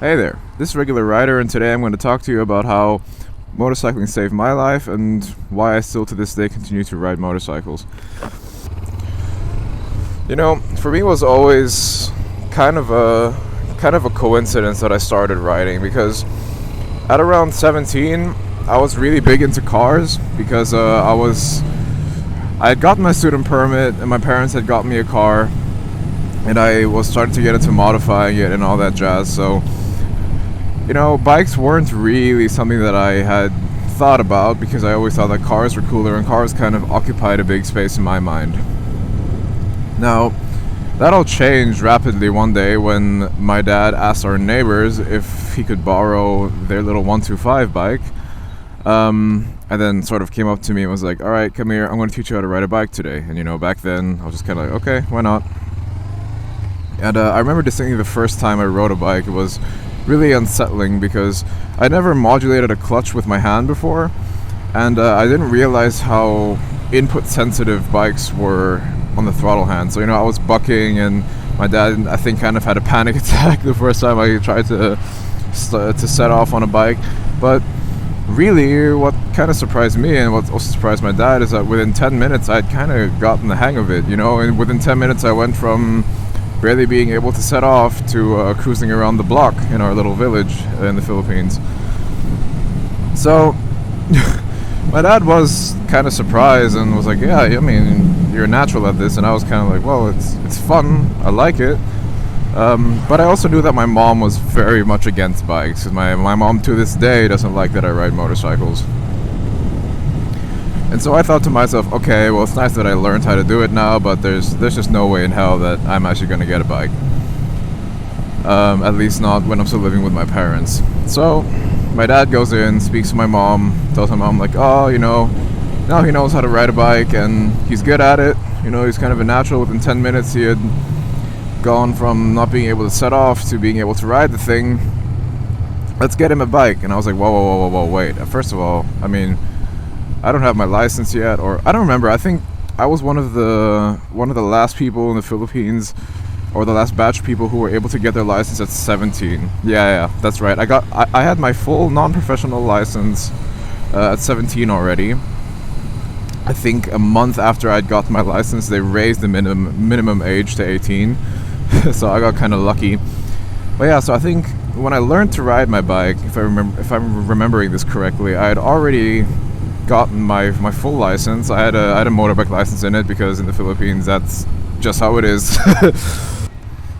Hey there, this is Regular Rider, and today I'm going to talk to you about how motorcycling saved my life and why I still to this day continue to ride motorcycles. For me it was always kind of a coincidence that I started riding because at around 17 I was really big into cars because I had gotten my student permit and my parents had got me a car and I was starting to get into modifying it and all that jazz. So bikes weren't really something that I had thought about because I always thought that cars were cooler and cars kind of occupied a big space in my mind. Now, that all changed rapidly one day when my dad asked our neighbors if he could borrow their little 125 bike. And then sort of came up to me and was like, alright, come here, I'm going to teach you how to ride a bike today. And back then I was just kind of like, okay, why not? And I remember distinctly the first time I rode a bike, it was really unsettling because I never modulated a clutch with my hand before, and I didn't realize how input sensitive bikes were on the throttle hand. So I was bucking, and my dad, I think, kind of had a panic attack the first time I tried to set off on a bike. But really, what kind of surprised me and what also surprised my dad is that within 10 minutes I'd kind of gotten the hang of it. And within 10 minutes I went from barely being able to set off to cruising around the block in our little village in the Philippines. So my dad was kind of surprised and was like, yeah, I mean, you're natural at this. And I was kind of like, well, it's fun, I like it. But I also knew that my mom was very much against bikes, because my mom to this day doesn't like that I ride motorcycles. And so I thought to myself, okay, well, it's nice that I learned how to do it now, but there's just no way in hell that I'm actually going to get a bike. At least not when I'm still living with my parents. So my dad goes in, speaks to my mom, tells my mom, like, oh, now he knows how to ride a bike and he's good at it. He's kind of a natural. Within 10 minutes he had gone from not being able to set off to being able to ride the thing. Let's get him a bike. And I was like, whoa, wait. First of all, I mean, I don't have my license yet, or I don't remember. I think I was one of the last people in the Philippines, or the last batch of people who were able to get their license at 17. Yeah, that's right. I had my full non-professional license at 17 already. I think a month after I'd got my license, they raised the minimum age to 18, so I got kind of lucky. But yeah, so I think when I learned to ride my bike, if I'm remembering this correctly, I had already gotten my full license. I had a motorbike license in it because in the Philippines that's just how it is.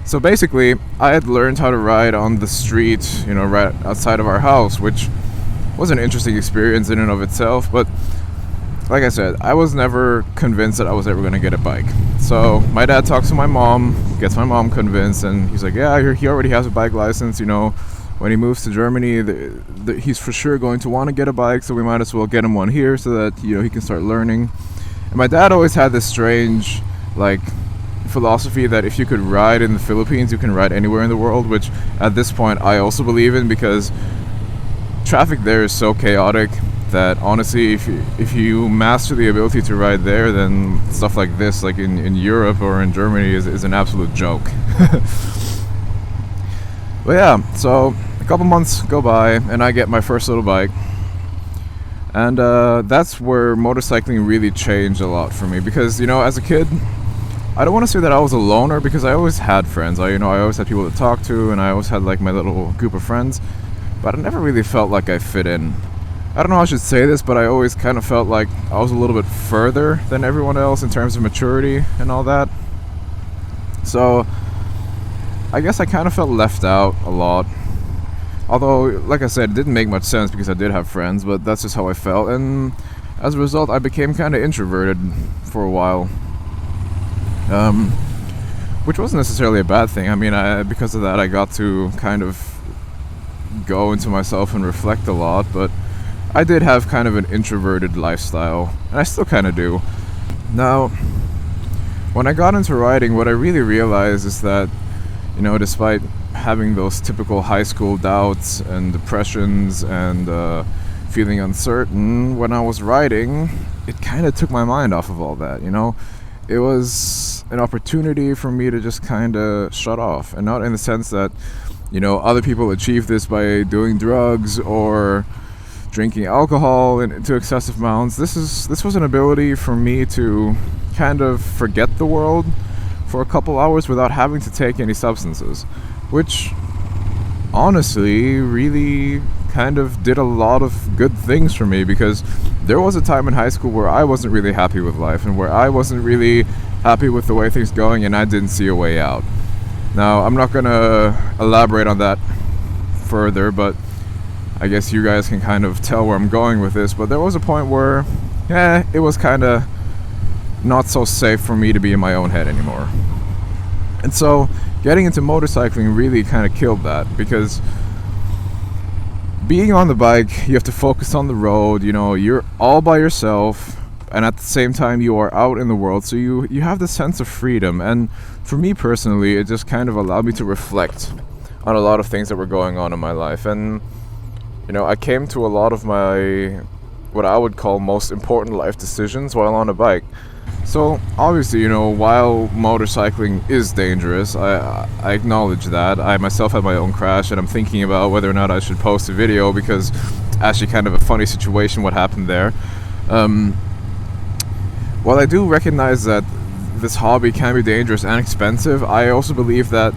So basically I had learned how to ride on the street, right outside of our house, which was an interesting experience in and of itself. But like I said, I was never convinced that I was ever going to get a bike. So my dad talks to my mom, gets my mom convinced, and he's like, yeah, he already has a bike license. When he moves to Germany, he's for sure going to want to get a bike, so we might as well get him one here so that he can start learning. And my dad always had this strange philosophy that if you could ride in the Philippines, you can ride anywhere in the world, which at this point I also believe in, because traffic there is so chaotic that honestly, if you master the ability to ride there, then stuff like this, like in Europe or in Germany, is an absolute joke. But yeah, so a couple months go by and I get my first little bike, and that's where motorcycling really changed a lot for me, because as a kid, I don't want to say that I was a loner, because I always had friends. I always had people to talk to, and I always had my little group of friends, but I never really felt like I fit in. I don't know how I should say this, but I always kind of felt like I was a little bit further than everyone else in terms of maturity and all that. So I guess I kind of felt left out a lot. Although, like I said, it didn't make much sense because I did have friends, but that's just how I felt. And as a result, I became kind of introverted for a while. Which wasn't necessarily a bad thing. I mean, because of that, I got to kind of go into myself and reflect a lot, but I did have kind of an introverted lifestyle, and I still kind of do. Now, when I got into riding, what I really realized is that, despite having those typical high school doubts and depressions and feeling uncertain, when I was riding, it kind of took my mind off of all that, it was an opportunity for me to just kind of shut off, and not in the sense that, other people achieve this by doing drugs or drinking alcohol to excessive amounts. This was an ability for me to kind of forget the world for a couple hours without having to take any substances, which honestly really kind of did a lot of good things for me, because there was a time in high school where I wasn't really happy with life and where I wasn't really happy with the way things going, and I didn't see a way out. Now, I'm not gonna elaborate on that further, but I guess you guys can kind of tell where I'm going with this. But there was a point where it was kind of not so safe for me to be in my own head anymore. And so getting into motorcycling really kind of killed that, because being on the bike, you have to focus on the road, you're all by yourself, and at the same time you are out in the world, so you have this sense of freedom. And for me personally, it just kind of allowed me to reflect on a lot of things that were going on in my life. And I came to a lot of my, what I would call, most important life decisions while on a bike. So obviously, while motorcycling is dangerous, I acknowledge that. I myself had my own crash, and I'm thinking about whether or not I should post a video, because it's actually kind of a funny situation what happened there. While I do recognize that this hobby can be dangerous and expensive, I also believe that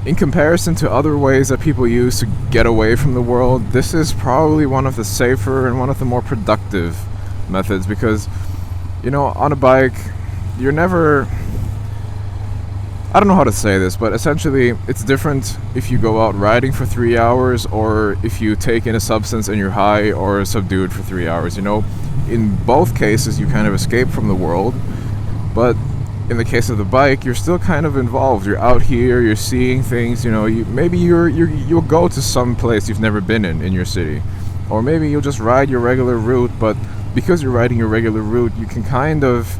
in comparison to other ways that people use to get away from the world, this is probably one of the safer and one of the more productive methods, because on a bike, you're never, I don't know how to say this, but essentially it's different if you go out riding for 3 hours or if you take in a substance and you're high or subdued for 3 hours. In both cases you kind of escape from the world, but in the case of the bike, you're still kind of involved. You're out here, you're seeing things, you'll go to some place you've never been in your city, or maybe you'll just ride your regular route, but because you're riding your regular route, you can kind of,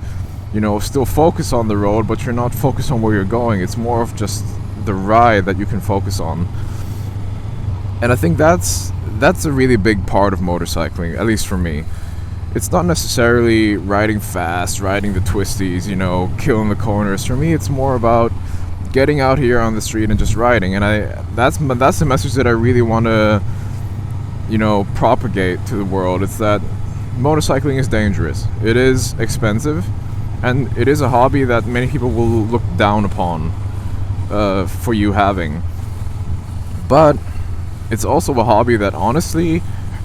still focus on the road, but you're not focused on where you're going. It's more of just the ride that you can focus on. And I think that's a really big part of motorcycling, at least for me. It's not necessarily riding fast, riding the twisties, killing the corners. For me, it's more about getting out here on the street and just riding. And that's the message that I really want to, propagate to the world. It's that motorcycling is dangerous. It is expensive, and it is a hobby that many people will look down upon for you having. But it's also a hobby that honestly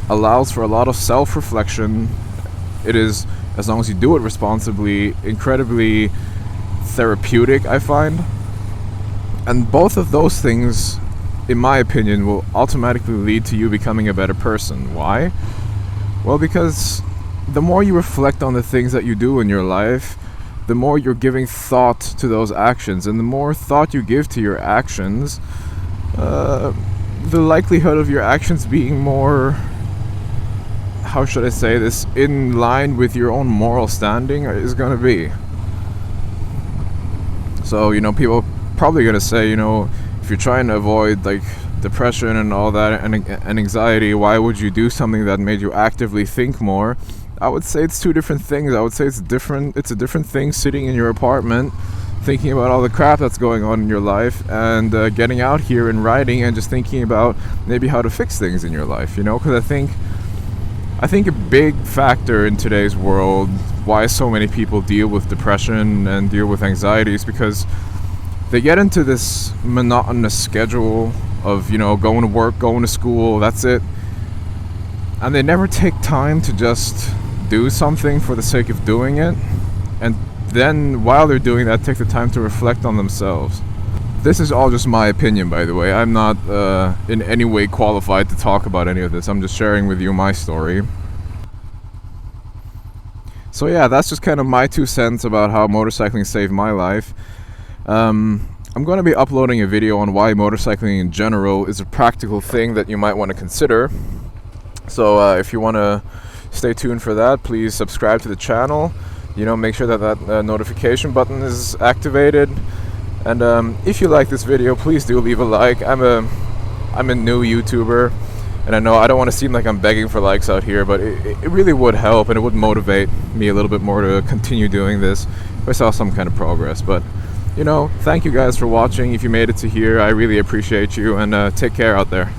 allows for a lot of self-reflection. It is, as long as you do it responsibly, incredibly therapeutic, I find. And both of those things, in my opinion, will automatically lead to you becoming a better person. Why? Well, because the more you reflect on the things that you do in your life, the more you're giving thought to those actions. And the more thought you give to your actions, the likelihood of your actions being more, how should I say this, in line with your own moral standing is going to be. So, people probably going to say, if you're trying to avoid like depression and all that and anxiety, why would you do something that made you actively think more? I would say it's two different things. I would say it's a different thing sitting in your apartment thinking about all the crap that's going on in your life, and getting out here and riding and just thinking about maybe how to fix things in your life, because I think a big factor in today's world why so many people deal with depression and deal with anxiety is because they get into this monotonous schedule of, going to work, going to school, that's it. And they never take time to just do something for the sake of doing it. And then while they're doing that, take the time to reflect on themselves. This is all just my opinion, by the way. I'm not in any way qualified to talk about any of this. I'm just sharing with you my story. So yeah, that's just kind of my 2 cents about how motorcycling saved my life. I'm going to be uploading a video on why motorcycling in general is a practical thing that you might want to consider. So if you want to stay tuned for that, please subscribe to the channel. Make sure that notification button is activated. And if you like this video, please do leave a like. I'm a new YouTuber, and I know I don't want to seem like I'm begging for likes out here, but it really would help, and it would motivate me a little bit more to continue doing this. we saw some kind of progress. But thank you guys for watching. If you made it to here, I really appreciate you, and take care out there.